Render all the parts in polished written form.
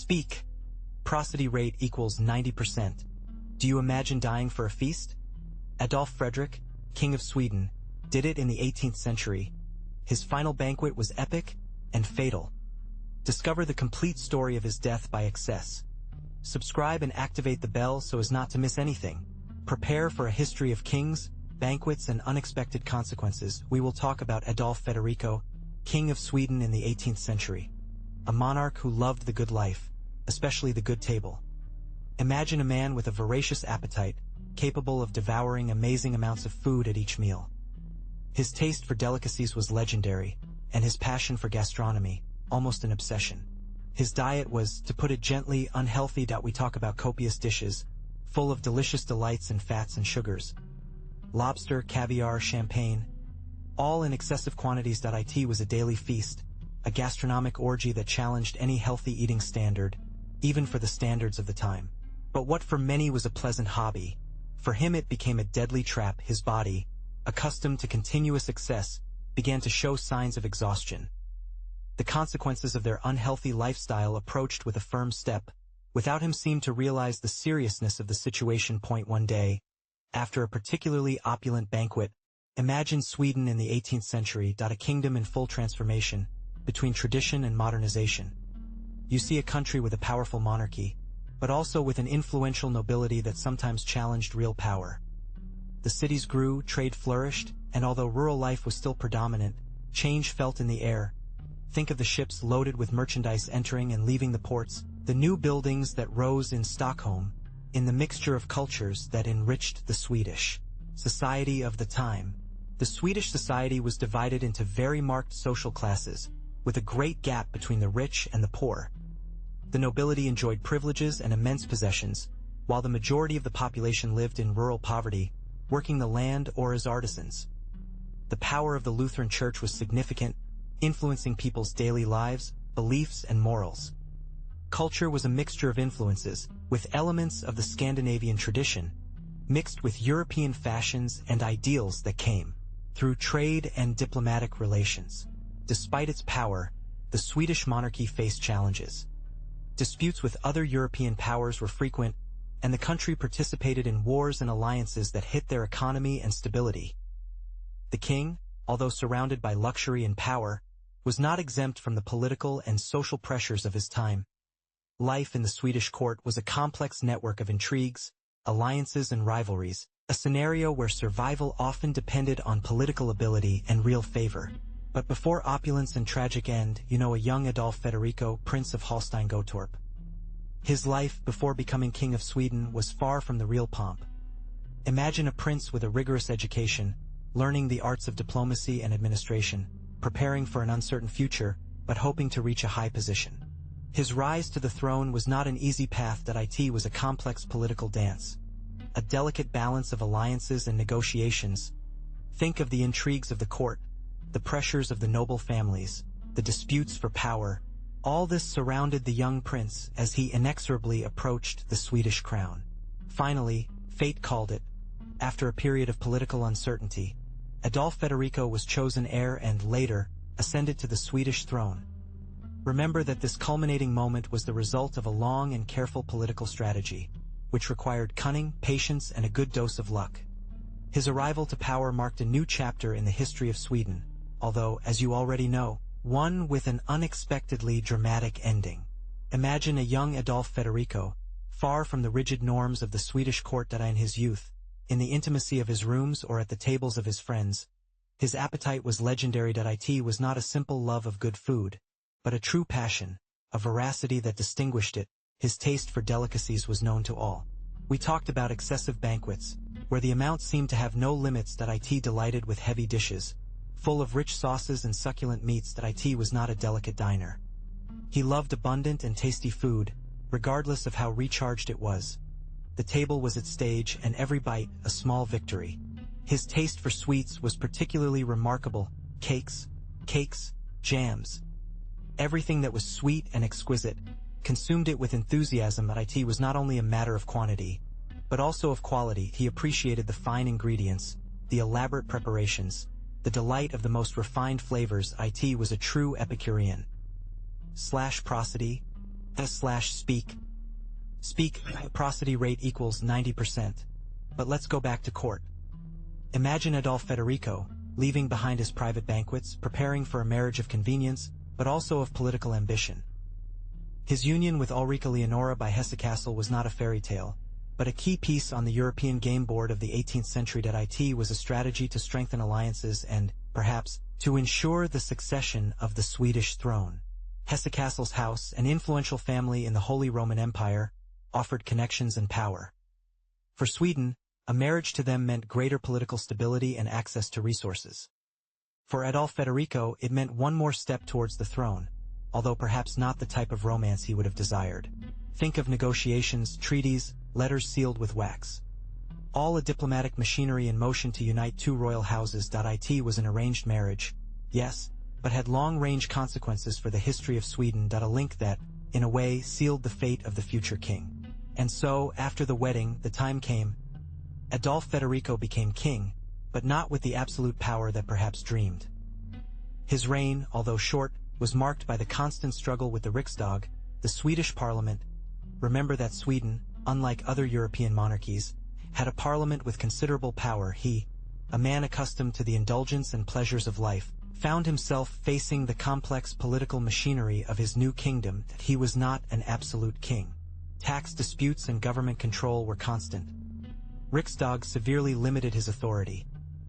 Speak. Prosody rate equals 90%. Do you imagine dying for a feast? Adolf Frederick, King of Sweden, did it in the 18th century. His final banquet was epic and fatal. Discover the complete story of his death by excess. Subscribe and activate the bell so as not to miss anything. Prepare for a history of kings, banquets, and unexpected consequences. We will talk about Adolf Federico, King of Sweden in the 18th century. A monarch who loved the good life, especially the good table. Imagine a man with a voracious appetite, capable of devouring amazing amounts of food at each meal. His taste for delicacies was legendary, and his passion for gastronomy, almost an obsession. His diet was, to put it gently, unhealthy. We talk about copious dishes, full of delicious delights and fats and sugars. Lobster, caviar, champagne, all in excessive quantities. It was a daily feast, a gastronomic orgy that challenged any healthy eating standard, even for the standards of the time. But what for many was a pleasant hobby, for him it became a deadly trap. His body, accustomed to continuous excess, began to show signs of exhaustion. The consequences of their unhealthy lifestyle approached with a firm step, without him seem to realize the seriousness of the situation. One day, after a particularly opulent banquet, imagine Sweden in the 18th century. A kingdom in full transformation, between tradition and modernization. You see a country with a powerful monarchy, but also with an influential nobility that sometimes challenged real power. The cities grew, trade flourished, and although rural life was still predominant, change felt in the air. Think of the ships loaded with merchandise entering and leaving the ports, the new buildings that rose in Stockholm, in the mixture of cultures that enriched the Swedish society of the time. The Swedish society was divided into very marked social classes, with a great gap between the rich and the poor. The nobility enjoyed privileges and immense possessions, while the majority of the population lived in rural poverty, working the land or as artisans. The power of the Lutheran Church was significant, influencing people's daily lives, beliefs, and morals. Culture was a mixture of influences, with elements of the Scandinavian tradition, mixed with European fashions and ideals that came through trade and diplomatic relations. Despite its power, the Swedish monarchy faced challenges. Disputes with other European powers were frequent, and the country participated in wars and alliances that hit their economy and stability. The king, although surrounded by luxury and power, was not exempt from the political and social pressures of his time. Life in the Swedish court was a complex network of intrigues, alliances, and rivalries, a scenario where survival often depended on political ability and real favor. But before opulence and tragic end, a young Adolf Federico, Prince of Holstein-Gottorp. His life before becoming King of Sweden was far from the real pomp. Imagine a prince with a rigorous education, learning the arts of diplomacy and administration, preparing for an uncertain future, but hoping to reach a high position. His rise to the throne was not an easy path. It was a complex political dance, a delicate balance of alliances and negotiations. Think of the intrigues of the court, the pressures of the noble families, the disputes for power. All this surrounded the young prince as he inexorably approached the Swedish crown. Finally, fate called it. After a period of political uncertainty, Adolf Federico was chosen heir and, later, ascended to the Swedish throne. Remember that this culminating moment was the result of a long and careful political strategy, which required cunning, patience, and a good dose of luck. His arrival to power marked a new chapter in the history of Sweden, although, as you already know, one with an unexpectedly dramatic ending. Imagine a young Adolf Federico, far from the rigid norms of the Swedish court. In his youth, in the intimacy of his rooms or at the tables of his friends, his appetite was legendary. It was not a simple love of good food, but a true passion, a veracity that distinguished it. His taste for delicacies was known to all. We talked about excessive banquets, where the amount seemed to have no limits. It delighted with heavy dishes, full of rich sauces and succulent meats. It was not a delicate diner. He loved abundant and tasty food, regardless of how recharged it was. The table was its stage, and every bite a small victory. His taste for sweets was particularly remarkable. Cakes, jams. Everything that was sweet and exquisite, consumed it with enthusiasm. It was not only a matter of quantity, but also of quality. He appreciated the fine ingredients, the elaborate preparations, the delight of the most refined flavors. It was a true Epicurean. Prosody. Speak. Speak, prosody rate equals 90%. But let's go back to court. Imagine Adolf Federico, leaving behind his private banquets, preparing for a marriage of convenience, but also of political ambition. His union with Ulrica Leonora by Hesse-Kassel was not a fairy tale, but a key piece on the European game board of the 18th century. It was a strategy to strengthen alliances and, perhaps, to ensure the succession of the Swedish throne. Hesse-Kassel's house, an influential family in the Holy Roman Empire, offered connections and power. For Sweden, a marriage to them meant greater political stability and access to resources. For Adolf Federico, it meant one more step towards the throne, although perhaps not the type of romance he would have desired. Think of negotiations, treaties, letters sealed with wax. All a diplomatic machinery in motion to unite two royal houses. It was an arranged marriage, yes, but had long-range consequences for the history of Sweden. A link that, in a way, sealed the fate of the future king. And so, after the wedding, the time came. Adolf Federico became king, but not with the absolute power that perhaps dreamed. His reign, although short, was marked by the constant struggle with the Riksdag, the Swedish parliament. Remember that Sweden, unlike other European monarchies, had a parliament with considerable power. He, a man accustomed to the indulgence and pleasures of life, found himself facing the complex political machinery of his new kingdom. That he was not an absolute king. Tax disputes and government control were constant. Riksdag severely limited his authority,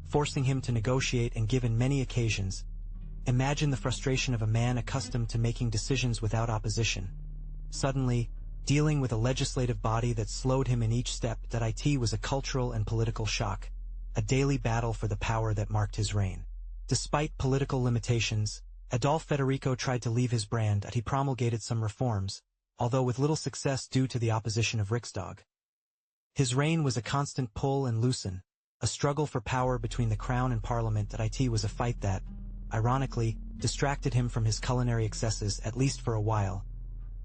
forcing him to negotiate and give in many occasions. Imagine the frustration of a man accustomed to making decisions without opposition, suddenly dealing with a legislative body that slowed him in each step. It was a cultural and political shock, a daily battle for the power that marked his reign. Despite political limitations, Adolf Federico tried to leave his brand. He promulgated some reforms, although with little success due to the opposition of Riksdag. His reign was a constant pull and loosen, a struggle for power between the crown and parliament. It was a fight that, ironically, distracted him from his culinary excesses, at least for a while.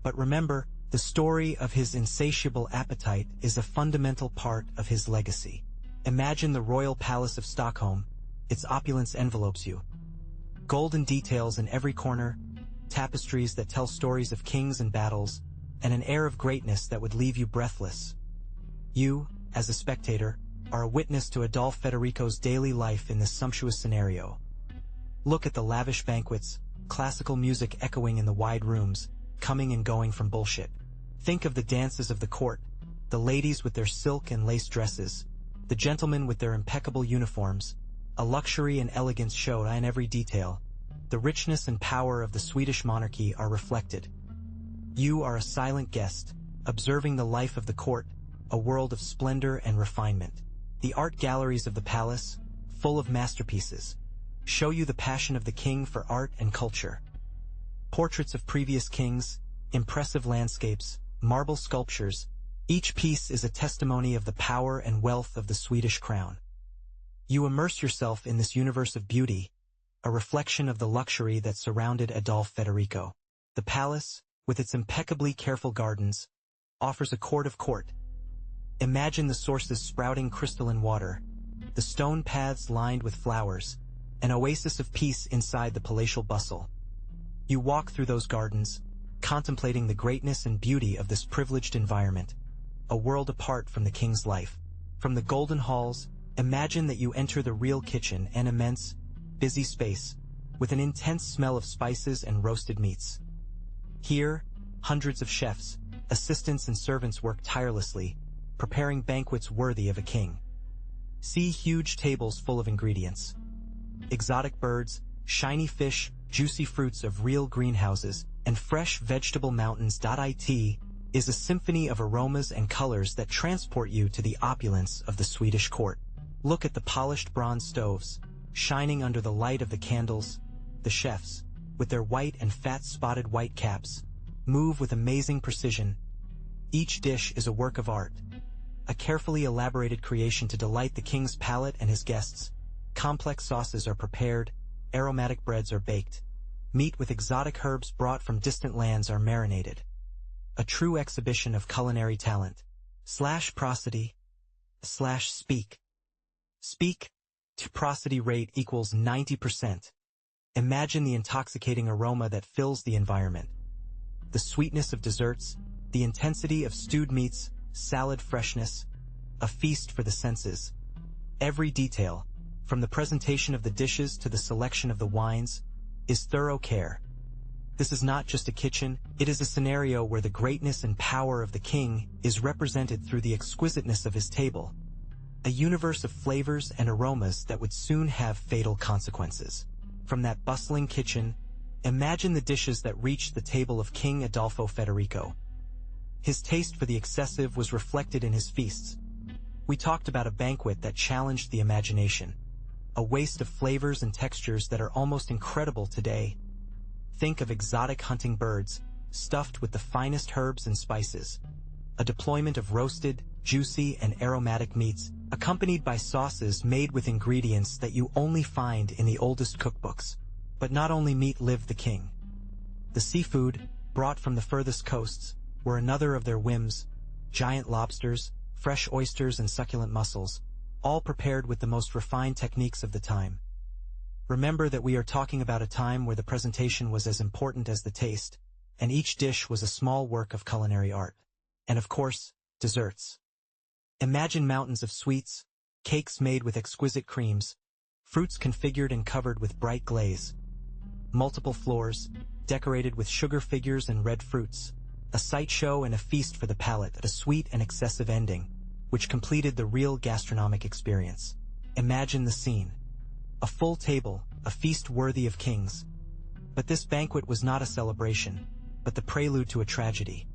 But remember, the story of his insatiable appetite is a fundamental part of his legacy. Imagine the royal palace of Stockholm. Its opulence envelopes you. Golden details in every corner, tapestries that tell stories of kings and battles, and an air of greatness that would leave you breathless. You, as a spectator, are a witness to Adolf Federico's daily life in this sumptuous scenario. Look at the lavish banquets, classical music echoing in the wide rooms, coming and going from bullshit. Think of the dances of the court, the ladies with their silk and lace dresses, the gentlemen with their impeccable uniforms, a luxury and elegance showed in every detail. The richness and power of the Swedish monarchy are reflected. You are a silent guest, observing the life of the court, a world of splendor and refinement. The art galleries of the palace, full of masterpieces, show you the passion of the king for art and culture. Portraits of previous kings, impressive landscapes, marble sculptures, each piece is a testimony of the power and wealth of the Swedish crown. You immerse yourself in this universe of beauty, a reflection of the luxury that surrounded Adolf Federico. The palace, with its impeccably careful gardens, offers a court of court. Imagine the sources sprouting crystalline water, the stone paths lined with flowers, an oasis of peace inside the palatial bustle. You walk through those gardens, contemplating the greatness and beauty of this privileged environment, a world apart from the king's life. From the golden halls, imagine that you enter the real kitchen, an immense, busy space, with an intense smell of spices and roasted meats. Here, hundreds of chefs, assistants and servants work tirelessly, preparing banquets worthy of a king. See huge tables full of ingredients. Exotic birds, shiny fish, juicy fruits of real greenhouses, and fresh vegetable mountains. It is a symphony of aromas and colors that transport you to the opulence of the Swedish court. Look at the polished bronze stoves, shining under the light of the candles. The chefs, with their white and fat-spotted white caps, move with amazing precision. Each dish is a work of art, a carefully elaborated creation to delight the king's palate and his guests. Complex sauces are prepared, aromatic breads are baked, meat with exotic herbs brought from distant lands are marinated. A true exhibition of culinary talent. Prosody. Speak. Speak. Prosody rate equals 90%. Imagine the intoxicating aroma that fills the environment. the sweetness of desserts, the intensity of stewed meats, salad freshness, a feast for the senses. Every detail, from the presentation of the dishes to the selection of the wines, is thorough care. This is not just a kitchen, it is a scenario where the greatness and power of the king is represented through the exquisiteness of his table. A universe of flavors and aromas that would soon have fatal consequences. From that bustling kitchen, imagine the dishes that reached the table of King Adolfo Federico. His taste for the excessive was reflected in his feasts. We talked about a banquet that challenged the imagination, a waste of flavors and textures that are almost incredible today. Think of exotic hunting birds, stuffed with the finest herbs and spices, a deployment of roasted, juicy, and aromatic meats, accompanied by sauces made with ingredients that you only find in the oldest cookbooks. But not only meat lived the king. The seafood, brought from the furthest coasts, were another of their whims: giant lobsters, fresh oysters, and succulent mussels, all prepared with the most refined techniques of the time. Remember that we are talking about a time where the presentation was as important as the taste, and each dish was a small work of culinary art. And of course, desserts. Imagine mountains of sweets, cakes made with exquisite creams, fruits configured and covered with bright glaze, multiple floors, decorated with sugar figures and red fruits, a sight show and a feast for the palate, a sweet and excessive ending, which completed the real gastronomic experience. Imagine the scene. A full table, a feast worthy of kings. But this banquet was not a celebration, but the prelude to a tragedy.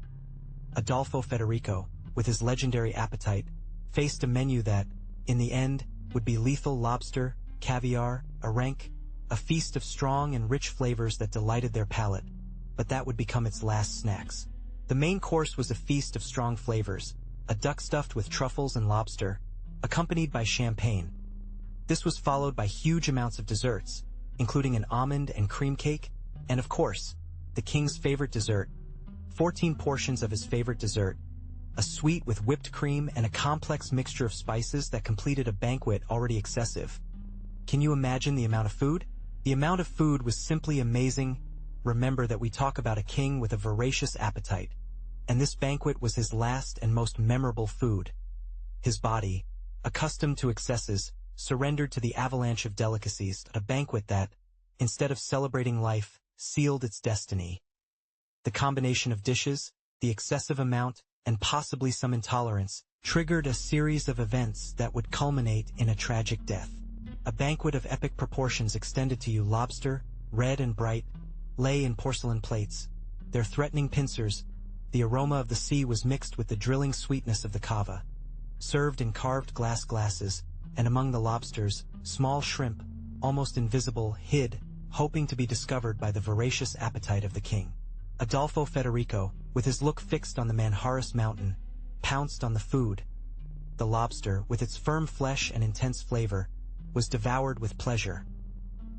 Adolfo Federico, with his legendary appetite, faced a menu that, in the end, would be lethal: lobster, caviar, a renk, a feast of strong and rich flavors that delighted their palate, but that would become its last snacks. The main course was a feast of strong flavors, a duck stuffed with truffles and lobster, accompanied by champagne. This was followed by huge amounts of desserts, including an almond and cream cake, and of course, the king's favorite dessert, 14 portions of his favorite dessert, a sweet with whipped cream and a complex mixture of spices that completed a banquet already excessive. Can you imagine the amount of food? The amount of food was simply amazing. Remember that we talk about a king with a voracious appetite, and this banquet was his last and most memorable food. His body, accustomed to excesses, surrendered to the avalanche of delicacies at a banquet that, instead of celebrating life, sealed its destiny. The combination of dishes, the excessive amount, and possibly some intolerance, triggered a series of events that would culminate in a tragic death. A banquet of epic proportions extended to you: lobster, red and bright, lay in porcelain plates, their threatening pincers. The aroma of the sea was mixed with the drilling sweetness of the cava, served in carved glass glasses, and among the lobsters, small shrimp, almost invisible, hid, hoping to be discovered by the voracious appetite of the king. Adolfo Federico, with his look fixed on the Manjarres mountain, pounced on the food. The lobster, with its firm flesh and intense flavor, was devoured with pleasure.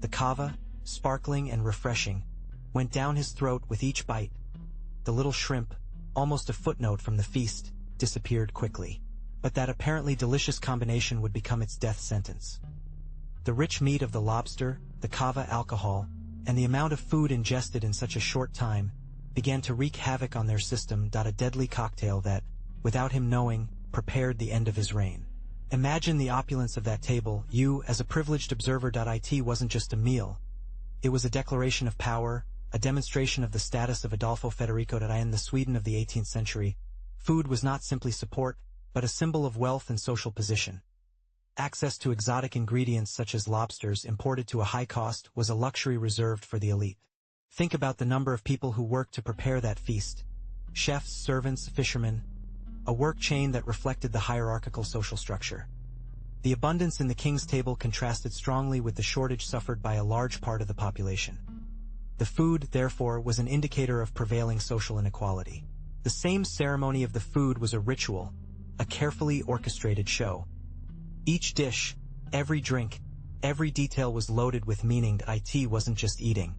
The cava, sparkling and refreshing, went down his throat with each bite. The little shrimp, almost a footnote from the feast, disappeared quickly. But that apparently delicious combination would become its death sentence. The rich meat of the lobster, the cava alcohol, and the amount of food ingested in such a short time began to wreak havoc on their system. A deadly cocktail that, without him knowing, prepared the end of his reign. Imagine the opulence of that table. You, as a privileged observer. It wasn't just a meal. It was a declaration of power, a demonstration of the status of Adolfo Federico. In the Sweden of the 18th century, food was not simply support, but a symbol of wealth and social position. Access to exotic ingredients such as lobsters imported to a high cost was a luxury reserved for the elite. Think about the number of people who worked to prepare that feast. Chefs, servants, fishermen. A work chain that reflected the hierarchical social structure. The abundance in the king's table contrasted strongly with the shortage suffered by a large part of the population. The food, therefore, was an indicator of prevailing social inequality. The same ceremony of the food was a ritual, a carefully orchestrated show. Each dish, every drink, every detail was loaded with meaning. It wasn't just eating.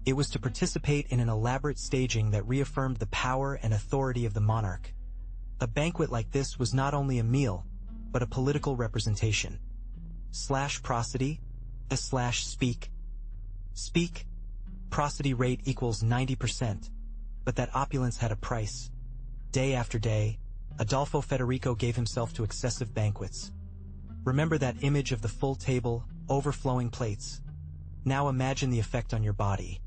It was to participate in an elaborate staging that reaffirmed the power and authority of the monarch. A banquet like this was not only a meal, but a political representation. Prosody, /speak. Speak. Prosody rate equals 90%. But that opulence had a price. Day after day, Adolfo Federico gave himself to excessive banquets. Remember that image of the full table, overflowing plates? Now imagine the effect on your body.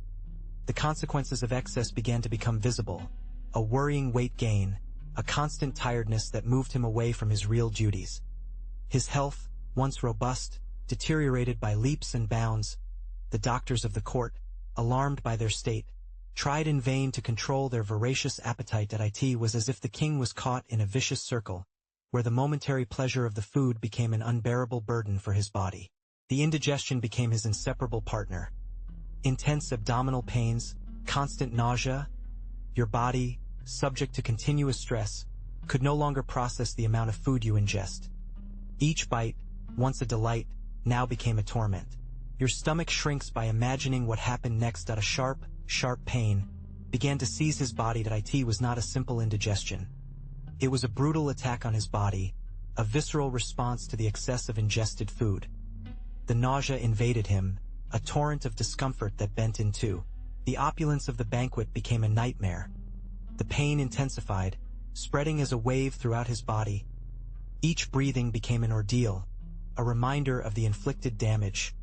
The consequences of excess began to become visible: a worrying weight gain, a constant tiredness that moved him away from his real duties. His health, once robust, deteriorated by leaps and bounds. The doctors of the court, alarmed by their state, tried in vain to control their voracious appetite. It was as if the king was caught in a vicious circle, where the momentary pleasure of the food became an unbearable burden for his body. The indigestion became his inseparable partner. Intense abdominal pains, constant nausea. Your body, subject to continuous stress, could no longer process the amount of food you ingest. Each bite, once a delight, now became a torment. Your stomach shrinks by imagining what happened next. A sharp pain began to seize his body. It was not a simple indigestion. It was a brutal attack on his body, a visceral response to the excess of ingested food. The nausea invaded him, a torrent of discomfort that bent in two. The opulence of the banquet became a nightmare. The pain intensified, spreading as a wave throughout his body. Each breathing became an ordeal, a reminder of the inflicted damage.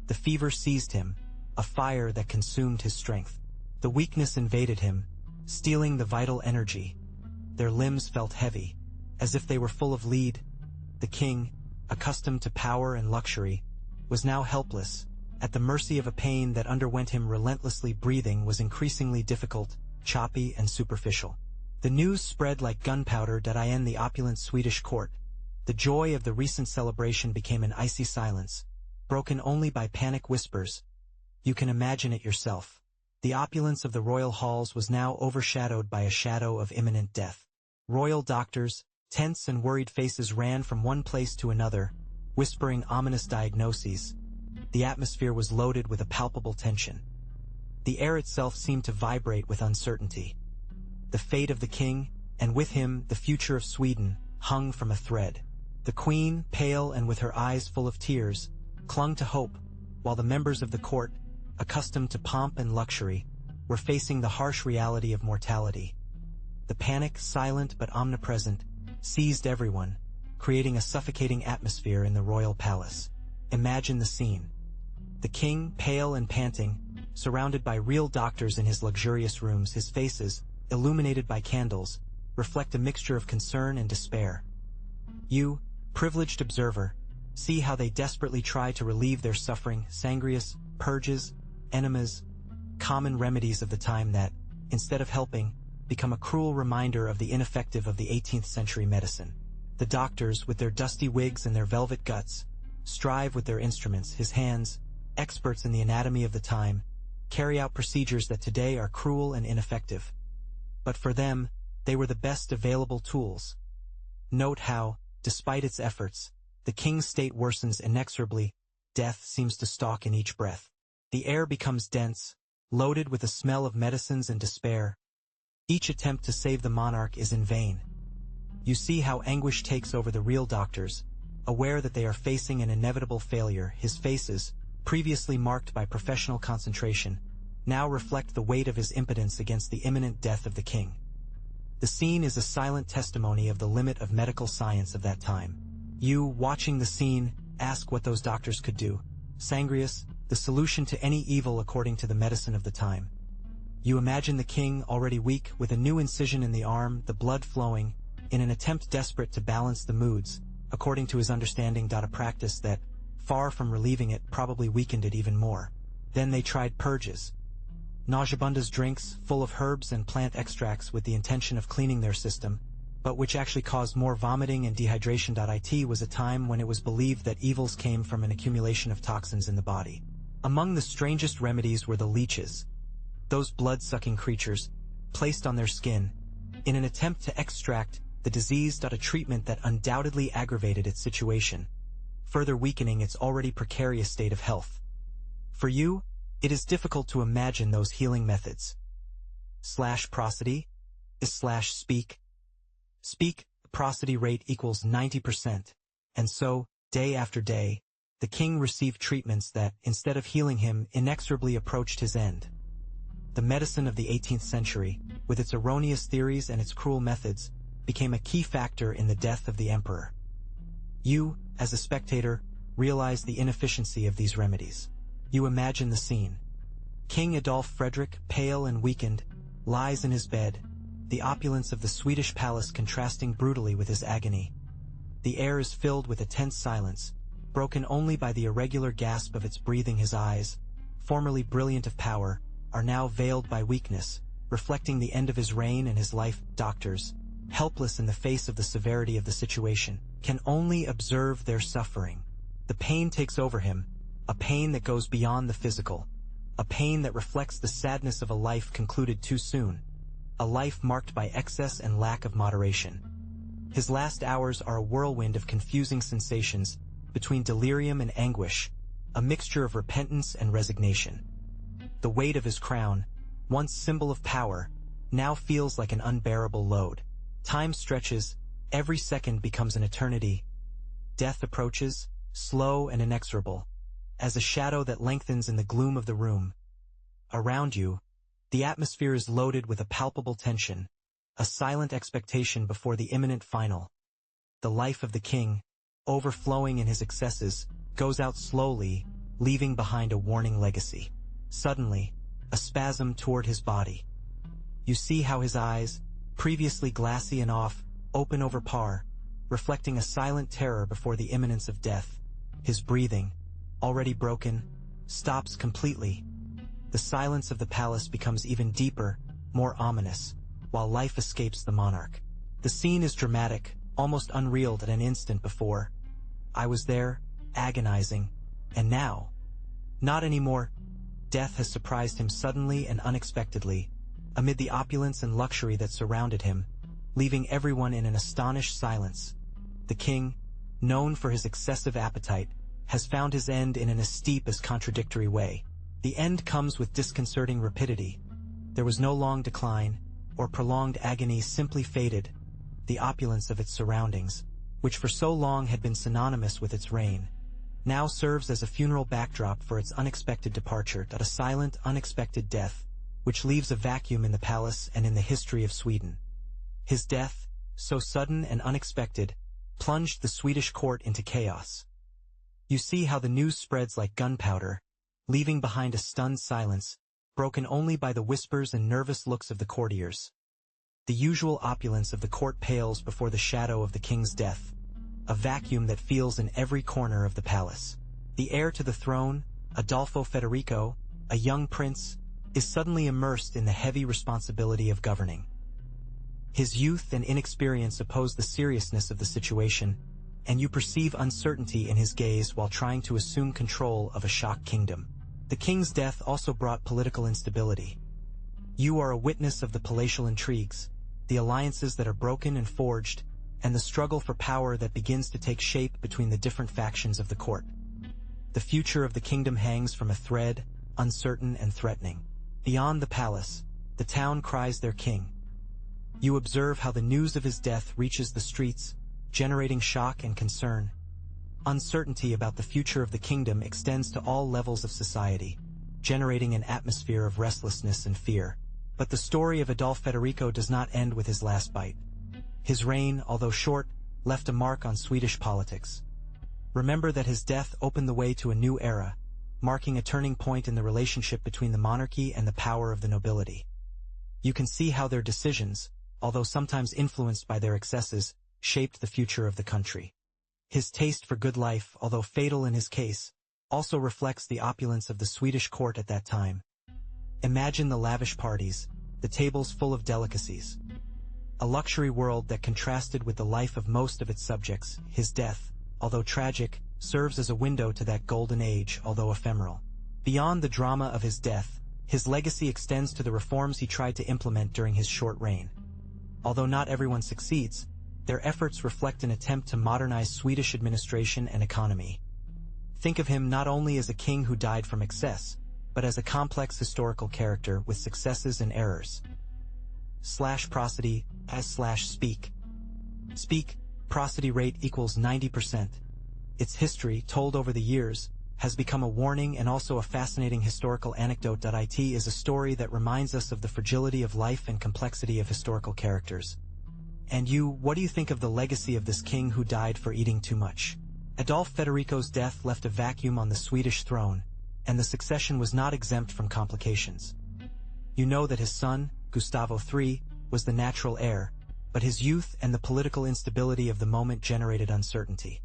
The fever seized him, a fire that consumed his strength. The weakness invaded him, stealing the vital energy. Their limbs felt heavy, as if they were full of lead. The king, accustomed to power and luxury, was now helpless, at the mercy of a pain that underwent him relentlessly. Breathing was increasingly difficult, choppy and superficial. The news spread like gunpowder. In the opulent Swedish court, the joy of the recent celebration became an icy silence, broken only by panic whispers. You can imagine it yourself. The opulence of the royal halls was now overshadowed by a shadow of imminent death. Royal doctors, tense and worried faces, ran from one place to another, whispering ominous diagnoses. The atmosphere was loaded with a palpable tension. The air itself seemed to vibrate with uncertainty. The fate of the king, and with him the future of Sweden, hung from a thread. The queen, pale and with her eyes full of tears, clung to hope, while the members of the court, accustomed to pomp and luxury, were facing the harsh reality of mortality. The panic, silent but omnipresent, seized everyone, creating a suffocating atmosphere in the royal palace. Imagine the scene. The king, pale and panting, surrounded by real doctors in his luxurious rooms. His faces, illuminated by candles, reflect a mixture of concern and despair. You, privileged observer, see how they desperately try to relieve their suffering. Sangrias, purges, enemas, common remedies of the time that, instead of helping, become a cruel reminder of the ineffective of the 18th century medicine. The doctors, with their dusty wigs and their velvet guts, strive with their instruments. His hands, experts in the anatomy of the time, carry out procedures that today are cruel and ineffective. But for them, they were the best available tools. Note how, despite its efforts, the king's state worsens inexorably. Death seems to stalk in each breath. The air becomes dense, loaded with the smell of medicines and despair. Each attempt to save the monarch is in vain. You see how anguish takes over the real doctors, aware that they are facing an inevitable failure. His faces, previously marked by professional concentration, now reflect the weight of his impotence against the imminent death of the king. The scene is a silent testimony of the limit of medical science of that time. You, watching the scene, ask what those doctors could do. Sangrias, the solution to any evil according to the medicine of the time. You imagine the king, already weak, with a new incision in the arm, the blood flowing, in an attempt desperate to balance the moods, according to his understanding. A practice that, far from relieving it, probably weakened it even more. Then they tried purges. Nauseabundas drinks, full of herbs and plant extracts with the intention of cleaning their system, but which actually caused more vomiting and dehydration. It was a time when it was believed that evils came from an accumulation of toxins in the body. Among the strangest remedies were the leeches, those blood-sucking creatures, placed on their skin, in an attempt to extract the disease. A treatment that undoubtedly aggravated its situation, further weakening its already precarious state of health. For you, it is difficult to imagine those healing methods. Prosody is speak. Speak, prosody rate equals 90%. And so, day after day, the king received treatments that, instead of healing him, inexorably approached his end. the medicine of the 18th century, with its erroneous theories and its cruel methods, became a key factor in the death of the emperor. You, as a spectator, realize the inefficiency of these remedies. You imagine the scene. King Adolf Frederick, pale and weakened, lies in his bed, the opulence of the Swedish palace contrasting brutally with his agony. The air is filled with a tense silence, broken only by the irregular gasp of its breathing. His eyes, formerly brilliant of power, are now veiled by weakness, reflecting the end of his reign and his life. Doctors, helpless in the face of the severity of the situation, can only observe their suffering. The pain takes over him, a pain that goes beyond the physical, a pain that reflects the sadness of a life concluded too soon, a life marked by excess and lack of moderation. His last hours are a whirlwind of confusing sensations, between delirium and anguish, a mixture of repentance and resignation. The weight of his crown, once symbol of power, now feels like an unbearable load. Time stretches, every second becomes an eternity. Death approaches, slow and inexorable, as a shadow that lengthens in the gloom of the room. Around you, the atmosphere is loaded with a palpable tension, a silent expectation before the imminent final. The life of the king, overflowing in his excesses, goes out slowly, leaving behind a warning legacy. Suddenly, a spasm toward his body. You see how his eyes, previously glassy and off, open over par, reflecting a silent terror before the imminence of death. His breathing, already broken, stops completely. The silence of the palace becomes even deeper, more ominous, while life escapes the monarch. The scene is dramatic, almost unreal. At an instant before, I was there, agonizing, and now, not anymore. Death has surprised him suddenly and unexpectedly, amid the opulence and luxury that surrounded him, leaving everyone in an astonished silence. The king, known for his excessive appetite, has found his end in an steep as contradictory way. The end comes with disconcerting rapidity. There was no long decline, or prolonged agony, simply faded. The opulence of its surroundings, which for so long had been synonymous with its reign, now serves as a funeral backdrop for its unexpected departure. A silent, unexpected death, which leaves a vacuum in the palace and in the history of Sweden. His death, so sudden and unexpected, plunged the Swedish court into chaos. You see how the news spreads like gunpowder, leaving behind a stunned silence, broken only by the whispers and nervous looks of the courtiers. The usual opulence of the court pales before the shadow of the king's death, a vacuum that feels in every corner of the palace. The heir to the throne, Adolfo Federico, a young prince, is suddenly immersed in the heavy responsibility of governing. His youth and inexperience oppose the seriousness of the situation, and you perceive uncertainty in his gaze while trying to assume control of a shocked kingdom. The king's death also brought political instability. You are a witness of the palatial intrigues, the alliances that are broken and forged, and the struggle for power that begins to take shape between the different factions of the court. The future of the kingdom hangs from a thread, uncertain and threatening. Beyond the palace, the town cries their king. You observe how the news of his death reaches the streets, generating shock and concern. Uncertainty about the future of the kingdom extends to all levels of society, generating an atmosphere of restlessness and fear. But the story of Adolf Federico does not end with his last bite. His reign, although short, left a mark on Swedish politics. Remember that his death opened the way to a new era, marking a turning point in the relationship between the monarchy and the power of the nobility. You can see how their decisions, although sometimes influenced by their excesses, shaped the future of the country. His taste for good life, although fatal in his case, also reflects the opulence of the Swedish court at that time. Imagine the lavish parties, the tables full of delicacies. A luxury world that contrasted with the life of most of its subjects. His death, although tragic, serves as a window to that golden age, although ephemeral. Beyond the drama of his death, his legacy extends to the reforms he tried to implement during his short reign. Although not everyone succeeds, their efforts reflect an attempt to modernize Swedish administration and economy. Think of him not only as a king who died from excess, but as a complex historical character with successes and errors. Prosody /speak. Speak, prosody rate equals 90%. Its history, told over the years, has become a warning and also a fascinating historical anecdote. It is a story that reminds us of the fragility of life and complexity of historical characters. And you, what do you think of the legacy of this king who died for eating too much? Adolf Federico's death left a vacuum on the Swedish throne, and the succession was not exempt from complications. You know that his son, Gustavo III, was the natural heir, but his youth and the political instability of the moment generated uncertainty.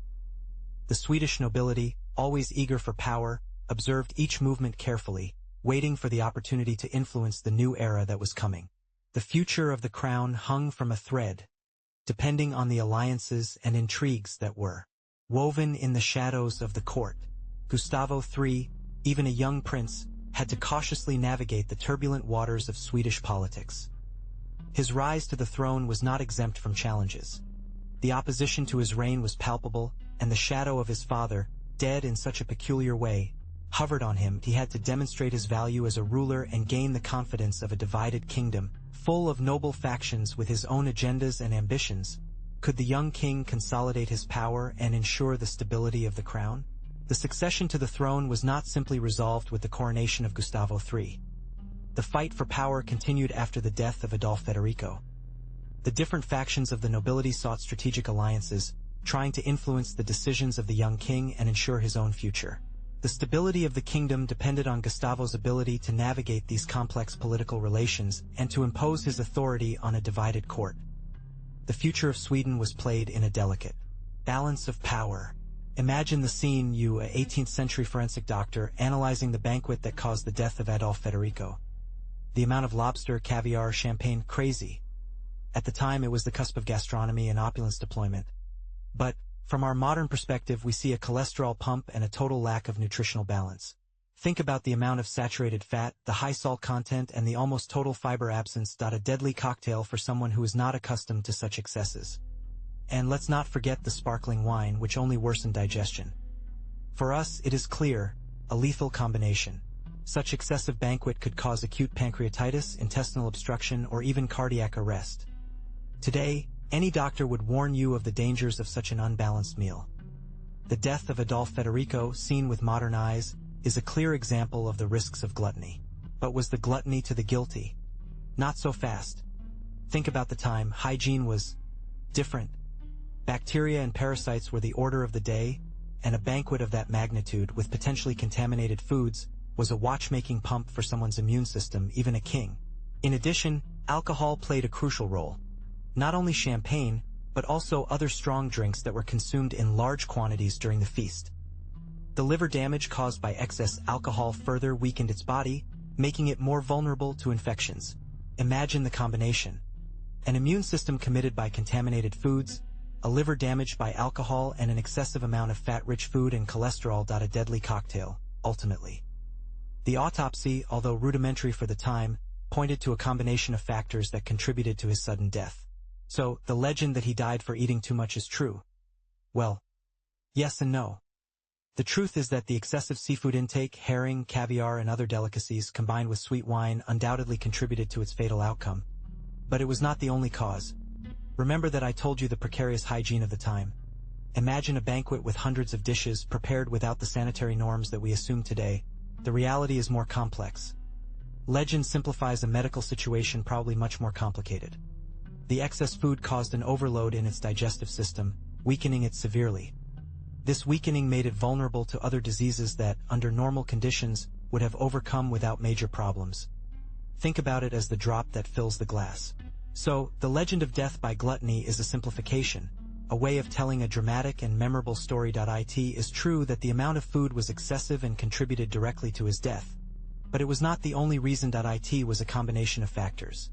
The Swedish nobility, always eager for power, observed each movement carefully, waiting for the opportunity to influence the new era that was coming. The future of the crown hung from a thread, depending on the alliances and intrigues that were woven in the shadows of the court. Gustavo III, even a young prince, had to cautiously navigate the turbulent waters of Swedish politics. His rise to the throne was not exempt from challenges. The opposition to his reign was palpable, and the shadow of his father, dead in such a peculiar way, hovered on him. He had to demonstrate his value as a ruler and gain the confidence of a divided kingdom, full of noble factions with his own agendas and ambitions. Could the young king consolidate his power and ensure the stability of the crown? The succession to the throne was not simply resolved with the coronation of Gustavo III. The fight for power continued after the death of Adolf Federico. The different factions of the nobility sought strategic alliances, trying to influence the decisions of the young king and ensure his own future. The stability of the kingdom depended on Gustavo's ability to navigate these complex political relations and to impose his authority on a divided court. The future of Sweden was played in a delicate balance of power. Imagine the scene, you, an 18th century forensic doctor, analyzing the banquet that caused the death of Adolf Federico. The amount of lobster, caviar, champagne, crazy. At the time, it was the cusp of gastronomy and opulence deployment. But, from our modern perspective, we see a cholesterol pump and a total lack of nutritional balance. Think about the amount of saturated fat, the high salt content, and the almost total fiber absence. A deadly cocktail for someone who is not accustomed to such excesses. And let's not forget the sparkling wine, which only worsened digestion. For us, it is clear, a lethal combination. Such excessive banquet could cause acute pancreatitis, intestinal obstruction, or even cardiac arrest. Today, any doctor would warn you of the dangers of such an unbalanced meal. The death of Adolf Federico, seen with modern eyes, is a clear example of the risks of gluttony. But was the gluttony to the guilty? Not so fast. Think about the time. Hygiene was different. Bacteria and parasites were the order of the day, and a banquet of that magnitude with potentially contaminated foods was a watchmaking pump for someone's immune system, even a king. In addition, alcohol played a crucial role. Not only champagne, but also other strong drinks that were consumed in large quantities during the feast. The liver damage caused by excess alcohol further weakened its body, making it more vulnerable to infections. Imagine the combination. An immune system committed by contaminated foods, a liver damaged by alcohol, and an excessive amount of fat-rich food and cholesterol. A deadly cocktail, ultimately. The autopsy, although rudimentary for the time, pointed to a combination of factors that contributed to his sudden death. So, the legend that he died for eating too much is true? Well, yes and no. The truth is that the excessive seafood intake, herring, caviar, and other delicacies, combined with sweet wine, undoubtedly contributed to its fatal outcome. But it was not the only cause. Remember that I told you the precarious hygiene of the time. Imagine a banquet with hundreds of dishes prepared without the sanitary norms that we assume today. The reality is more complex. Legend simplifies a medical situation probably much more complicated. The excess food caused an overload in its digestive system, weakening it severely. This weakening made it vulnerable to other diseases that, under normal conditions, would have overcome without major problems. Think about it as the drop that fills the glass. So, the legend of death by gluttony is a simplification, a way of telling a dramatic and memorable story. It is true that the amount of food was excessive and contributed directly to his death. But it was not the only reason. It was a combination of factors.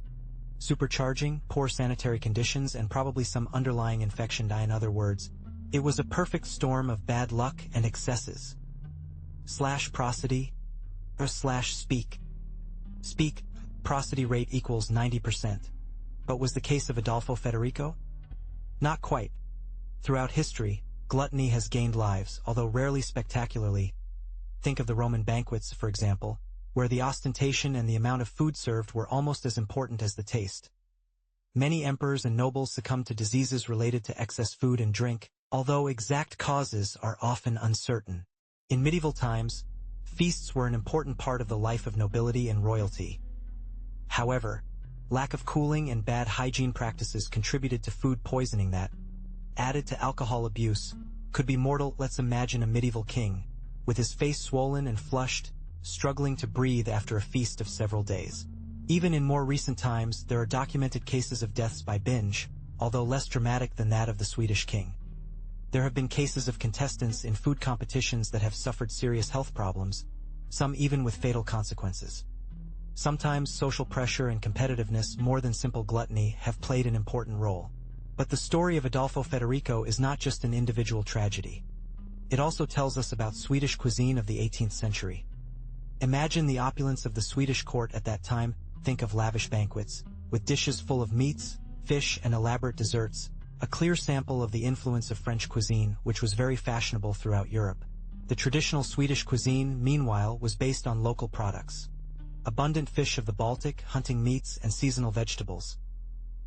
Supercharging, poor sanitary conditions, and probably some underlying infection. In other words, it was a perfect storm of bad luck and excesses. Prosody or speak. Prosody rate equals 90%. But was the case of Adolfo Federico? Not quite. Throughout history, gluttony has gained lives, although rarely spectacularly. Think of the Roman banquets, for example, where the ostentation and the amount of food served were almost as important as the taste. Many emperors and nobles succumbed to diseases related to excess food and drink, although exact causes are often uncertain. In medieval times, feasts were an important part of the life of nobility and royalty. However, lack of cooling and bad hygiene practices contributed to food poisoning that, added to alcohol abuse, could be mortal. Let's imagine a medieval king, with his face swollen and flushed, struggling to breathe after a feast of several days. Even in more recent times, there are documented cases of deaths by binge, although less dramatic than that of the Swedish king. There have been cases of contestants in food competitions that have suffered serious health problems, some even with fatal consequences. Sometimes social pressure and competitiveness, more than simple gluttony, have played an important role. But the story of Adolfo Federico is not just an individual tragedy. It also tells us about Swedish cuisine of the 18th century. Imagine the opulence of the Swedish court at that time. Think of lavish banquets, with dishes full of meats, fish, and elaborate desserts, a clear sample of the influence of French cuisine, which was very fashionable throughout Europe. The traditional Swedish cuisine, meanwhile, was based on local products. Abundant fish of the Baltic, hunting meats, and seasonal vegetables.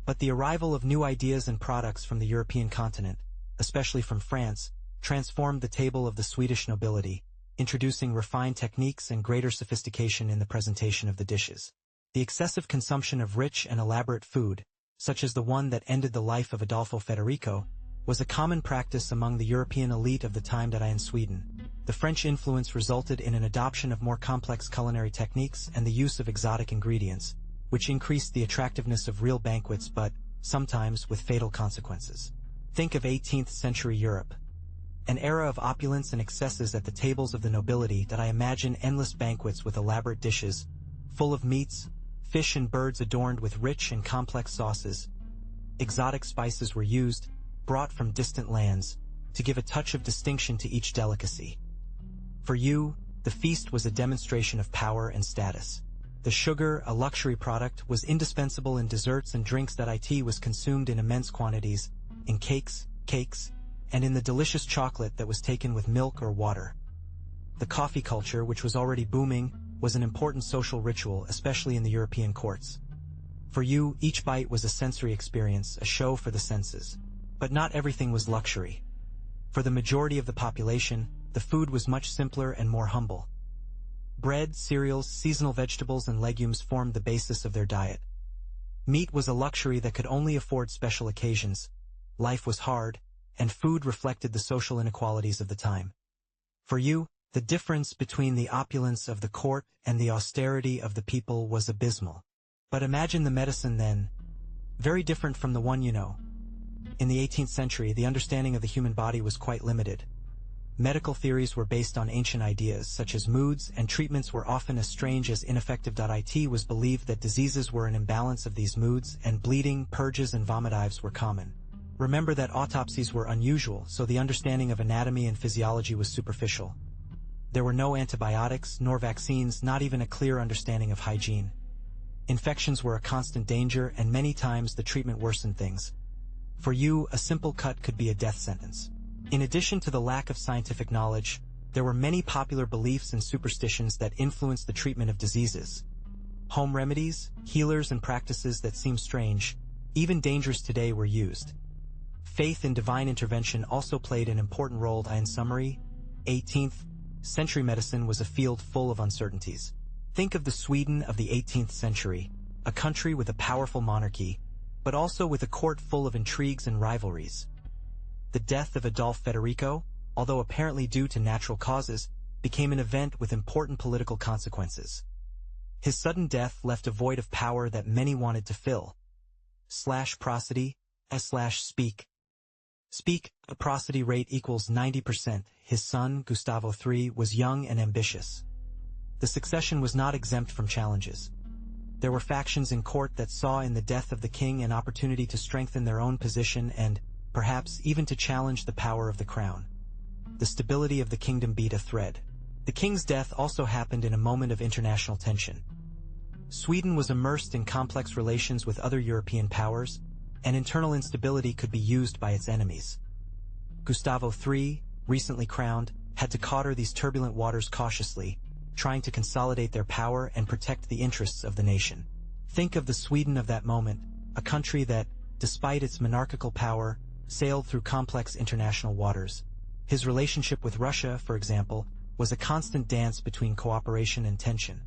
But the arrival of new ideas and products from the European continent, especially from France, transformed the table of the Swedish nobility, introducing refined techniques and greater sophistication in the presentation of the dishes. The excessive consumption of rich and elaborate food, such as the one that ended the life of Adolfo Federico, was a common practice among the European elite of the time that in Sweden. The French influence resulted in an adoption of more complex culinary techniques and the use of exotic ingredients, which increased the attractiveness of real banquets but, sometimes, with fatal consequences. Think of 18th century Europe. An era of opulence and excesses at the tables of the nobility that I imagine endless banquets with elaborate dishes, full of meats, fish and birds adorned with rich and complex sauces. Exotic spices were used, brought from distant lands, to give a touch of distinction to each delicacy. For you, the feast was a demonstration of power and status. The sugar, a luxury product, was indispensable in desserts and drinks that it was consumed in immense quantities, in cakes, and in the delicious chocolate that was taken with milk or water. The coffee culture, which was already booming, was an important social ritual, especially in the European courts. For you, each bite was a sensory experience, a show for the senses. But not everything was luxury. For the majority of the population, the food was much simpler and more humble. Bread, cereals, seasonal vegetables, and legumes formed the basis of their diet. Meat was a luxury that could only afford special occasions. Life was hard, and food reflected the social inequalities of the time. For you, the difference between the opulence of the court and the austerity of the people was abysmal. But imagine the medicine then, very different from the one you know. In the 18th century, the understanding of the human body was quite limited. Medical theories were based on ancient ideas, such as moods, and treatments were often as strange as ineffective. It was believed that diseases were an imbalance of these moods, and bleeding, purges, and vomitives were common. Remember that autopsies were unusual, so the understanding of anatomy and physiology was superficial. There were no antibiotics, nor vaccines, not even a clear understanding of hygiene. Infections were a constant danger, and many times the treatment worsened things. For you, a simple cut could be a death sentence. In addition to the lack of scientific knowledge, there were many popular beliefs and superstitions that influenced the treatment of diseases. Home remedies, healers, and practices that seem strange, even dangerous today, were used. Faith in divine intervention also played an important role. In summary, 18th century medicine was a field full of uncertainties. Think of the Sweden of the 18th century, a country with a powerful monarchy, but also with a court full of intrigues and rivalries. The death of Adolf Federico, although apparently due to natural causes, became an event with important political consequences. His sudden death left a void of power that many wanted to fill. Prosody, speak, a prosody rate equals 90%. His son, Gustavo III, was young and ambitious. The succession was not exempt from challenges. There were factions in court that saw in the death of the king an opportunity to strengthen their own position and, perhaps, even to challenge the power of the crown. The stability of the kingdom beat a thread. The king's death also happened in a moment of international tension. Sweden was immersed in complex relations with other European powers, and internal instability could be used by its enemies. Gustavo III, recently crowned, had to cater these turbulent waters cautiously, trying to consolidate their power and protect the interests of the nation. Think of the Sweden of that moment, a country that, despite its monarchical power, sailed through complex international waters. His relationship with Russia, for example, was a constant dance between cooperation and tension.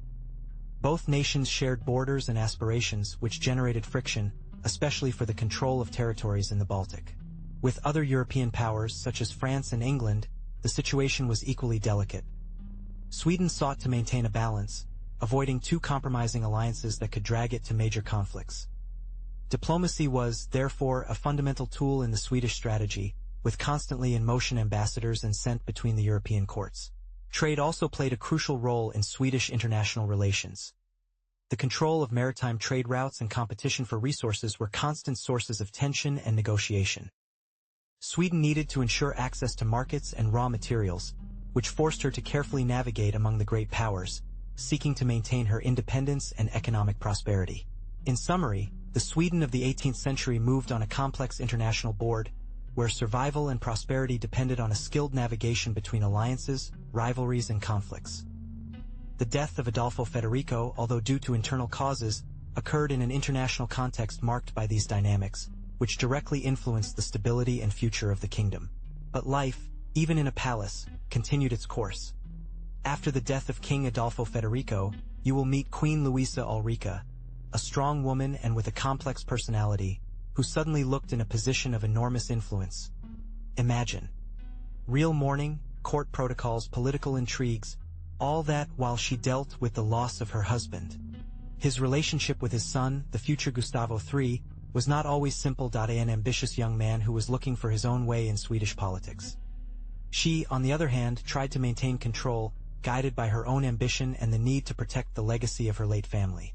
Both nations shared borders and aspirations which generated friction, especially for the control of territories in the Baltic. With other European powers such as France and England, the situation was equally delicate. Sweden sought to maintain a balance, avoiding too compromising alliances that could drag it to major conflicts. Diplomacy was, therefore, a fundamental tool in the Swedish strategy, with constantly in motion ambassadors and sent between the European courts. Trade also played a crucial role in Swedish international relations. The control of maritime trade routes and competition for resources were constant sources of tension and negotiation. Sweden needed to ensure access to markets and raw materials, which forced her to carefully navigate among the great powers, seeking to maintain her independence and economic prosperity. In summary, the Sweden of the 18th century moved on a complex international board, where survival and prosperity depended on a skilled navigation between alliances, rivalries, and conflicts. The death of Adolfo Federico, although due to internal causes, occurred in an international context marked by these dynamics, which directly influenced the stability and future of the kingdom. But life, even in a palace, continued its course. After the death of King Adolfo Federico, you will meet Queen Luisa Ulrika, a strong woman and with a complex personality, who suddenly looked in a position of enormous influence. Imagine. Real mourning, court protocols, political intrigues, all that while she dealt with the loss of her husband. His relationship with his son, the future Gustavo III, was not always simple. An ambitious young man who was looking for his own way in Swedish politics. She, on the other hand, tried to maintain control, guided by her own ambition and the need to protect the legacy of her late family.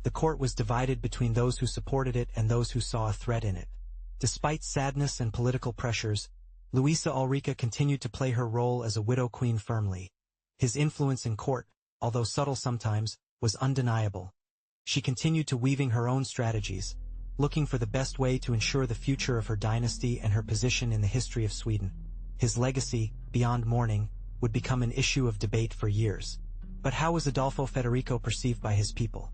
The court was divided between those who supported it and those who saw a threat in it. Despite sadness and political pressures, Luisa Ulrika continued to play her role as a widow queen firmly. His influence in court, although subtle sometimes, was undeniable. She continued to weaving her own strategies, looking for the best way to ensure the future of her dynasty and her position in the history of Sweden. His legacy, beyond mourning, would become an issue of debate for years. But how was Adolfo Federico perceived by his people?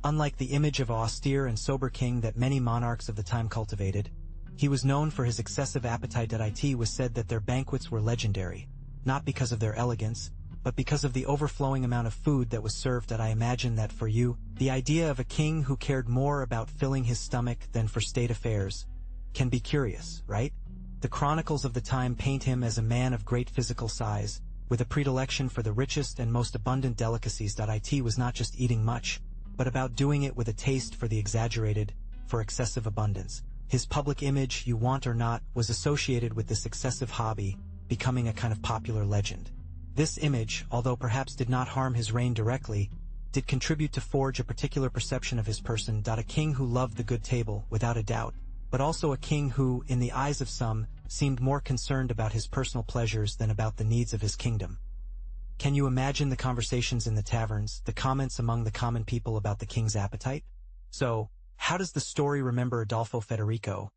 Unlike the image of an austere and sober king that many monarchs of the time cultivated, he was known for his excessive appetite. It was said that their banquets were legendary, not because of their elegance, but because of the overflowing amount of food that was served. I imagine that for you, the idea of a king who cared more about filling his stomach than for state affairs can be curious, right? The chronicles of the time paint him as a man of great physical size, with a predilection for the richest and most abundant delicacies. It was not just eating much, but about doing it with a taste for the exaggerated, for excessive abundance. His public image, you want or not, was associated with this excessive hobby, becoming a kind of popular legend. This image, although perhaps did not harm his reign directly, did contribute to forge a particular perception of his person. A king who loved the good table, without a doubt, but also a king who, in the eyes of some, seemed more concerned about his personal pleasures than about the needs of his kingdom. Can you imagine the conversations in the taverns, the comments among the common people about the king's appetite? So, how does the story remember Adolfo Federico?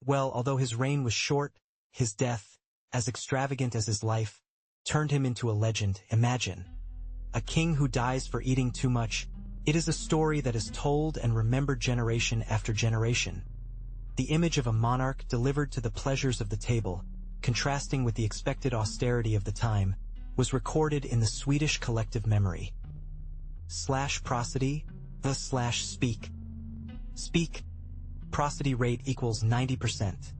Well, although his reign was short, his death, as extravagant as his life, turned him into a legend. Imagine. A king who dies for eating too much. It is a story that is told and remembered generation after generation. The image of a monarch delivered to the pleasures of the table, contrasting with the expected austerity of the time, was recorded in the Swedish collective memory. /prosody, /speak. Speak. Prosody rate equals 90%.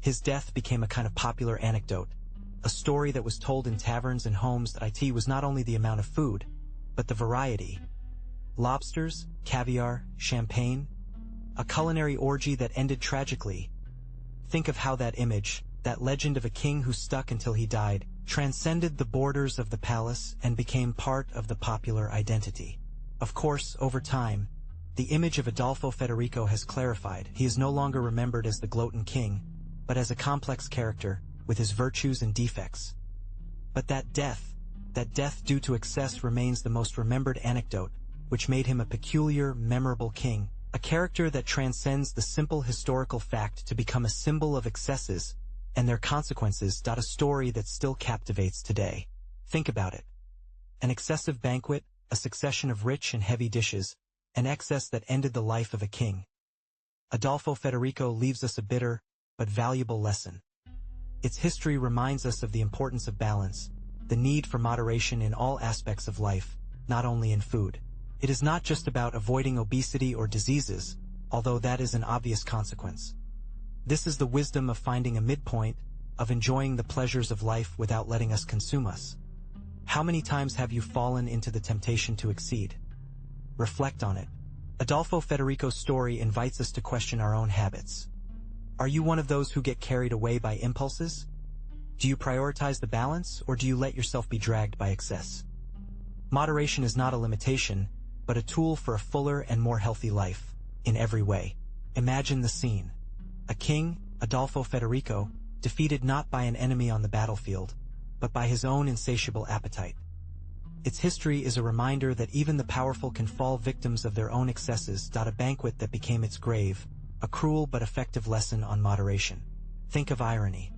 His death became a kind of popular anecdote, a story that was told in taverns and homes. It was not only the amount of food, but the variety. Lobsters, caviar, champagne, a culinary orgy that ended tragically. Think of how that image, that legend of a king who stuck until he died, transcended the borders of the palace and became part of the popular identity. Of course, over time, the image of Adolfo Federico has clarified. He is no longer remembered as the gloating king, but as a complex character, with his virtues and defects. But that death due to excess remains the most remembered anecdote, which made him a peculiar, memorable king, a character that transcends the simple historical fact to become a symbol of excesses and their consequences. A story that still captivates today. Think about it. An excessive banquet, a succession of rich and heavy dishes, an excess that ended the life of a king. Adolfo Federico leaves us a bitter, but valuable lesson. Its history reminds us of the importance of balance, the need for moderation in all aspects of life, not only in food. It is not just about avoiding obesity or diseases, although that is an obvious consequence. This is the wisdom of finding a midpoint, of enjoying the pleasures of life without letting us consume us. How many times have you fallen into the temptation to exceed? Reflect on it. Adolfo Federico's story invites us to question our own habits. Are you one of those who get carried away by impulses? Do you prioritize the balance, or do you let yourself be dragged by excess? Moderation is not a limitation, but a tool for a fuller and more healthy life, in every way. Imagine the scene. A king, Adolfo Federico, defeated not by an enemy on the battlefield, but by his own insatiable appetite. Its history is a reminder that even the powerful can fall victims of their own excesses. A banquet that became its grave, a cruel but effective lesson on moderation. Think of irony.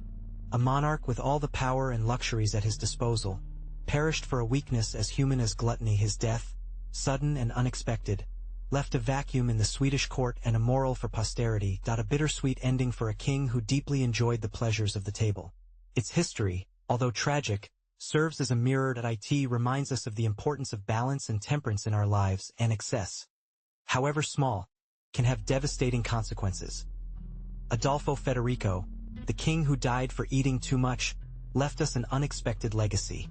A monarch with all the power and luxuries at his disposal, perished for a weakness as human as gluttony. His death, sudden and unexpected, left a vacuum in the Swedish court and a moral for posterity. A bittersweet ending for a king who deeply enjoyed the pleasures of the table. Its history, although tragic, serves as a mirror that reminds us of the importance of balance and temperance in our lives, and excess, however small, can have devastating consequences. Adolfo Federico, the king who died for eating too much, left us an unexpected legacy,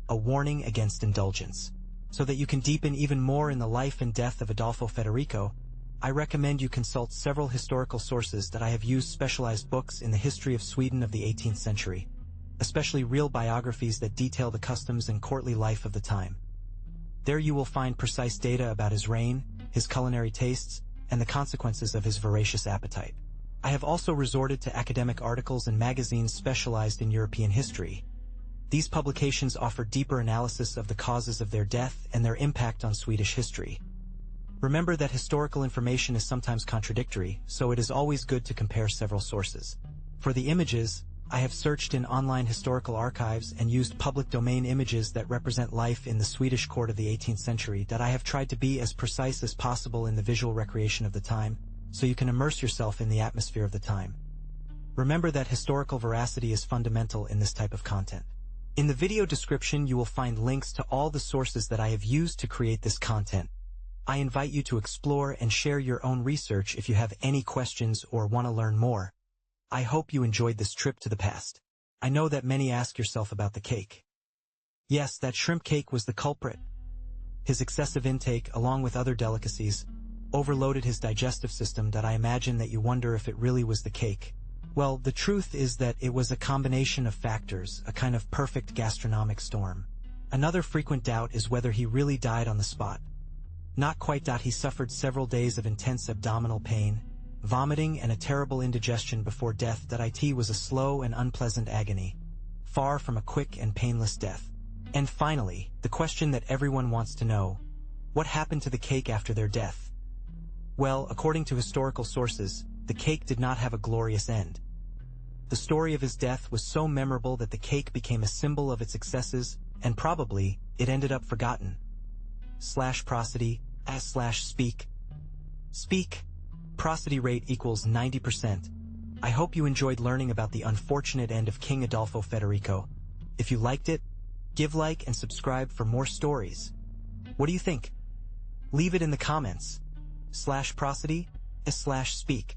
a warning against indulgence. So that you can deepen even more in the life and death of Adolfo Federico, I recommend you consult several historical sources that I have used. Specialized books in the history of Sweden of the 18th century, especially real biographies that detail the customs and courtly life of the time. There you will find precise data about his reign, his culinary tastes, and the consequences of his voracious appetite. I have also resorted to academic articles and magazines specialized in European history. These publications offer deeper analysis of the causes of their death and their impact on Swedish history. Remember that historical information is sometimes contradictory, so it is always good to compare several sources. For the images, I have searched in online historical archives and used public domain images that represent life in the Swedish court of the 18th century. I have tried to be as precise as possible in the visual recreation of the time, so you can immerse yourself in the atmosphere of the time. Remember that historical veracity is fundamental in this type of content. In the video description you will find links to all the sources that I have used to create this content. I invite you to explore and share your own research if you have any questions or want to learn more. I hope you enjoyed this trip to the past. I know that many ask yourself about the cake. Yes, that shrimp cake was the culprit. His excessive intake, along with other delicacies, overloaded his digestive system. I imagine that you wonder if it really was the cake. Well, the truth is that it was a combination of factors, a kind of perfect gastronomic storm. Another frequent doubt is whether he really died on the spot. Not quite. He suffered several days of intense abdominal pain, vomiting, and a terrible indigestion before death. It was a slow and unpleasant agony, far from a quick and painless death. And finally, the question that everyone wants to know: what happened to the cake after their death? Well, according to historical sources, the cake did not have a glorious end. The story of his death was so memorable that the cake became a symbol of its excesses, and probably, it ended up forgotten. Prosody, speak. Prosody rate equals 90%. I hope you enjoyed learning about the unfortunate end of King Adolfo Federico. If you liked it, give like and subscribe for more stories. What do you think? Leave it in the comments. /prosody, /speak.